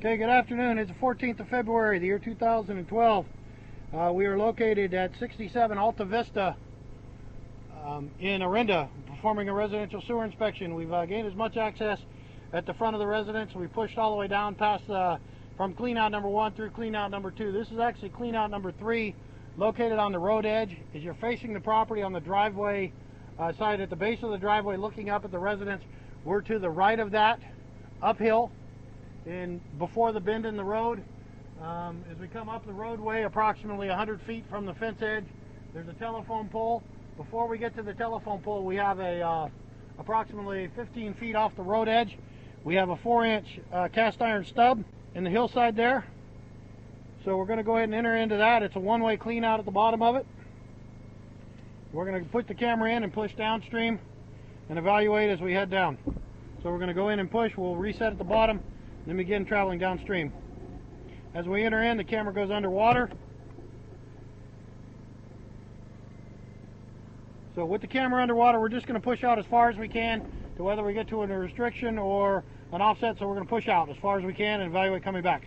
Okay, good afternoon. It's the 14th of February, the year 2012. We are located at 67 Alta Vista in Orinda, performing a residential sewer inspection. We've gained as much access at the front of the residence. We pushed all the way down past from cleanout number 1 through cleanout number 2. This is actually cleanout number 3, located on the road edge. As you're facing the property on the driveway side, at the base of the driveway, looking up at the residence, we're to the right of that, uphill, and before the bend in the road. As we come up the roadway, approximately 100 feet from the fence edge, there's a telephone pole. Before we get to the telephone pole, we have a approximately 15 feet off the road edge, we have a 4-inch cast iron stub in the hillside there. So we're going to go ahead and enter into that. It's a one-way clean out at the bottom of it. We're going to put the camera in and push downstream and evaluate as we head down. So we're going to go in and push. We'll reset at the bottom, then begin traveling downstream. As we enter in, the camera goes underwater. So with the camera underwater, we're just going to push out as far as we can to whether we get to a restriction or an offset. So we're going to push out as far as we can and evaluate coming back.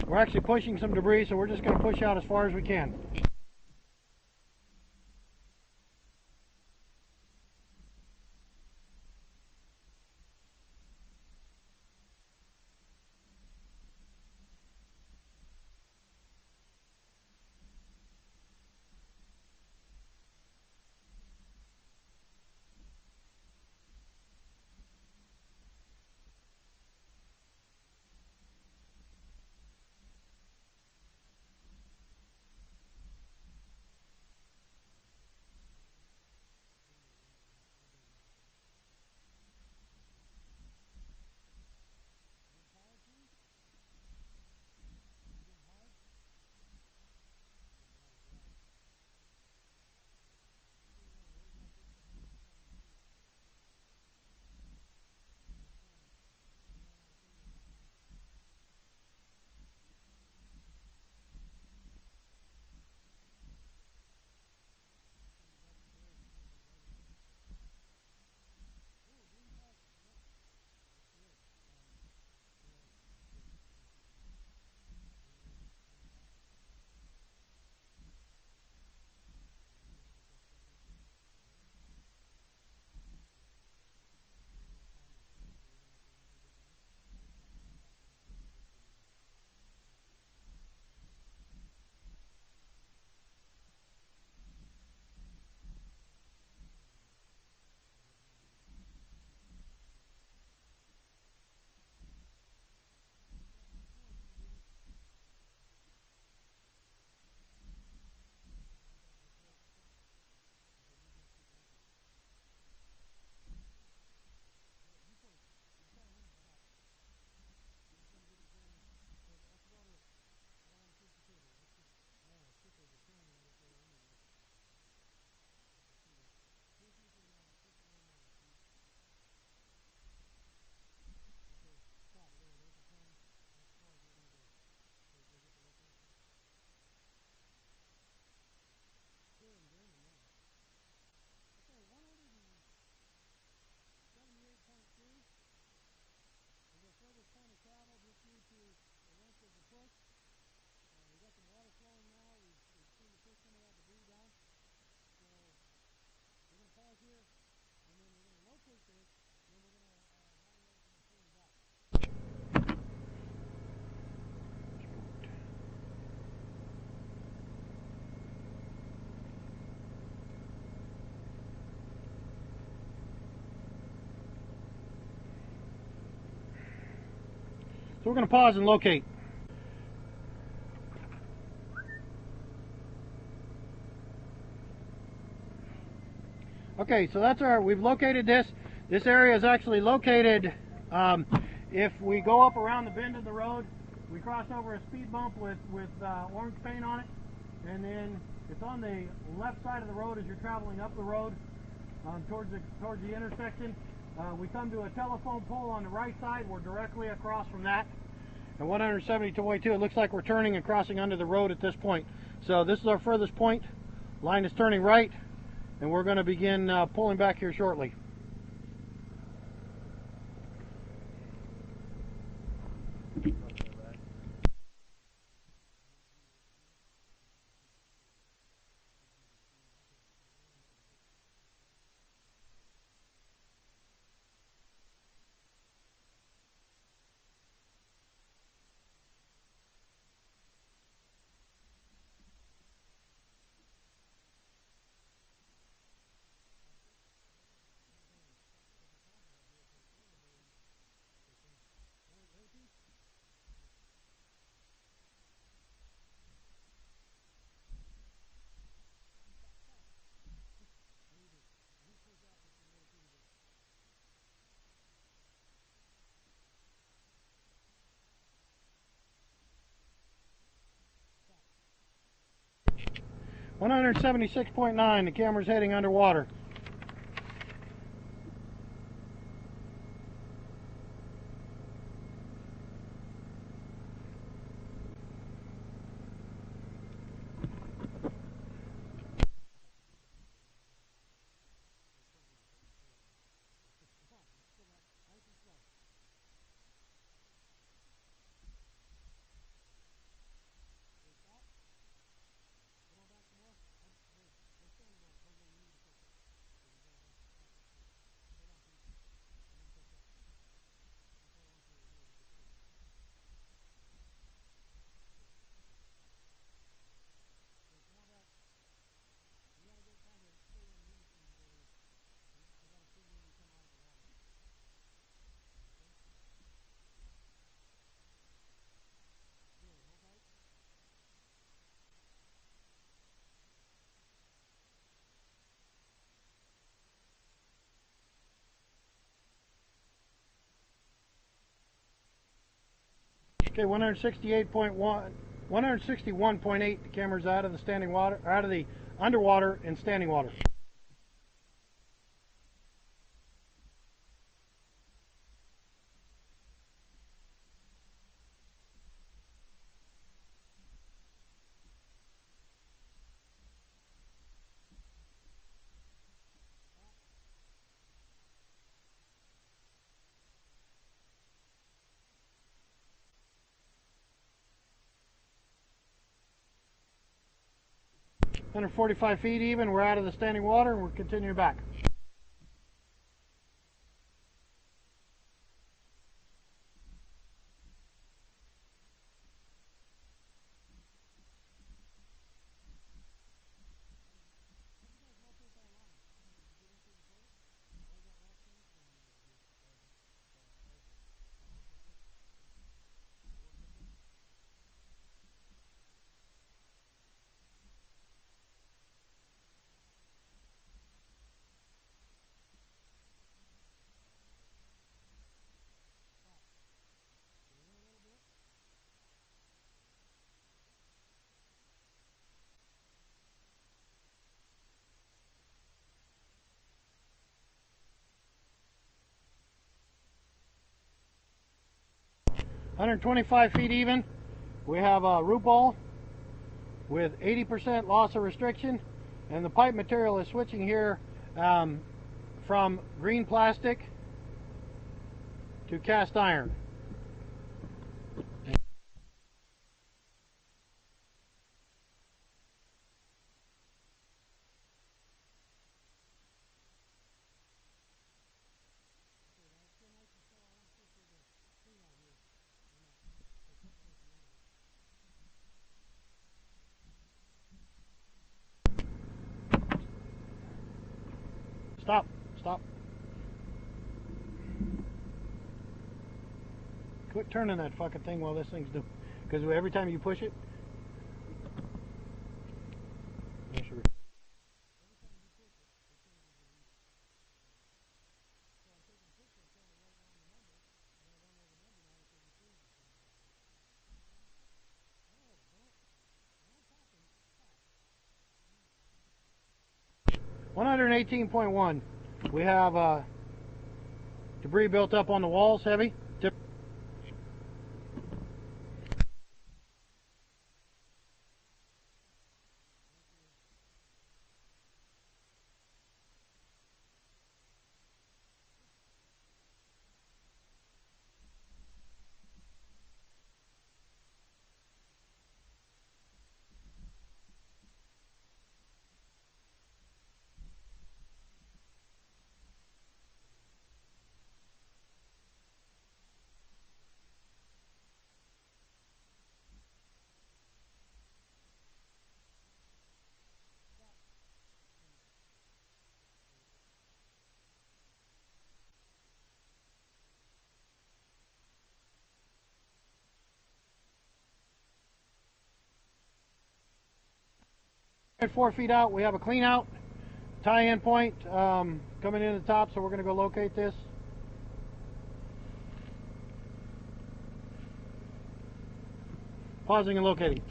We're actually pushing some debris, so we're just going to push out as far as we can. So we're going to pause and locate. Okay, so that's we've located this. This area is actually located If we go up around the bend of the road, we cross over a speed bump with orange paint on it, and then it's on the left side of the road as you're traveling up the road towards the intersection. We come to a telephone pole on the right side. We're directly across from that. And 172.2, it looks like we're turning and crossing under the road at this point. So this is our furthest point. Line is turning right, and we're going to begin pulling back here shortly. .9, the camera's heading underwater. Okay, 168.1, 161.8. The camera's out of the standing water, out of the underwater and standing water. Under 45 feet even, we're out of the standing water and we're continuing back. Under 25 feet even, we have a root ball with 80% loss of restriction, and the pipe material is switching here from green plastic to cast iron. Stop, stop. Quit turning that fucking thing while this thing's doing, because every time you push it, 118.1. We have debris built up on the walls, heavy. At 4 feet out, we have a clean out tie-in point coming in the top, so we're going to go locate this. Pausing and locating.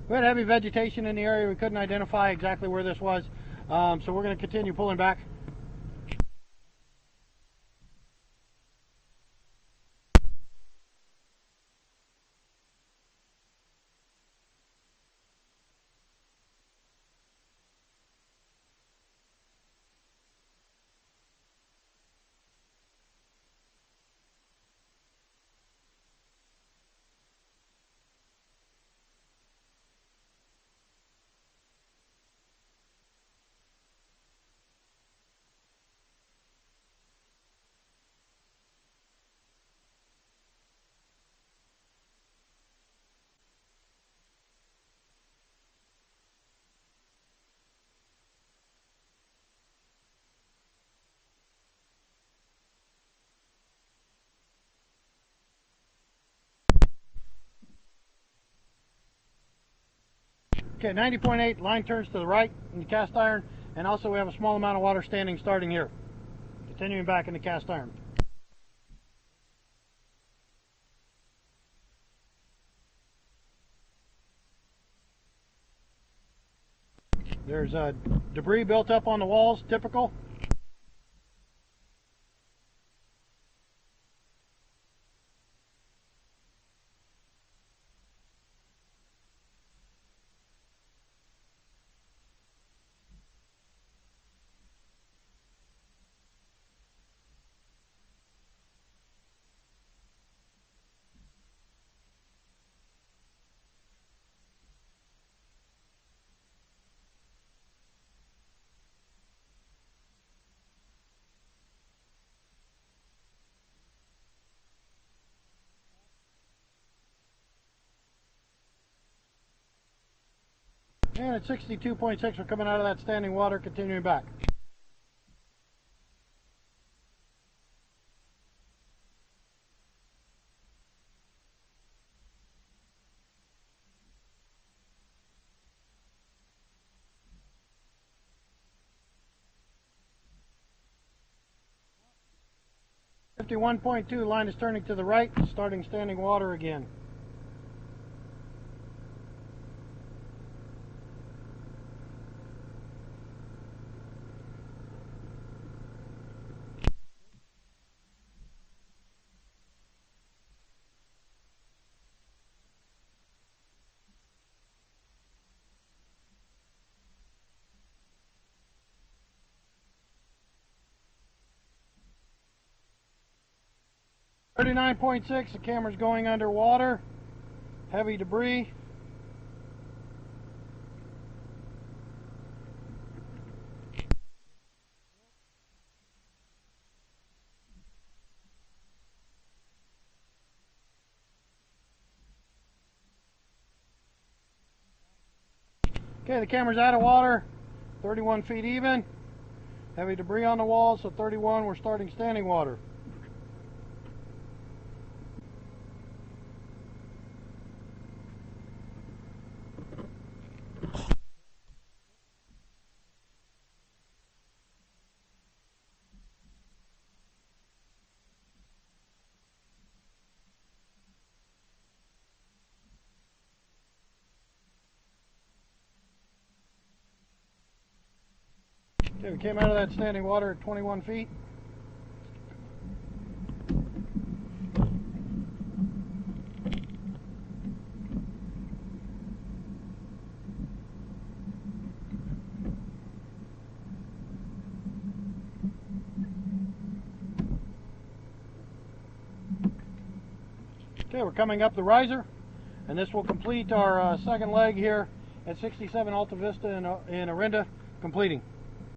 We had heavy vegetation in the area. We couldn't identify exactly where this was, so we're going to continue pulling back. Okay, 90.8, line turns to the right in the cast iron, and also we have a small amount of water standing starting here. Continuing back in the cast iron. There's debris built up on the walls, typical. And at 62.6, we're coming out of that standing water, continuing back. .2, line is turning to the right, starting standing water again. .6, the camera's going underwater. Heavy debris. Okay, the camera's out of water, 31 feet even. Heavy debris on the wall, so 31, we're starting standing water. Okay, we came out of that standing water at 21 feet. Okay, we're coming up the riser, and this will complete our second leg here at 67 Alta Vista in Orinda, completing.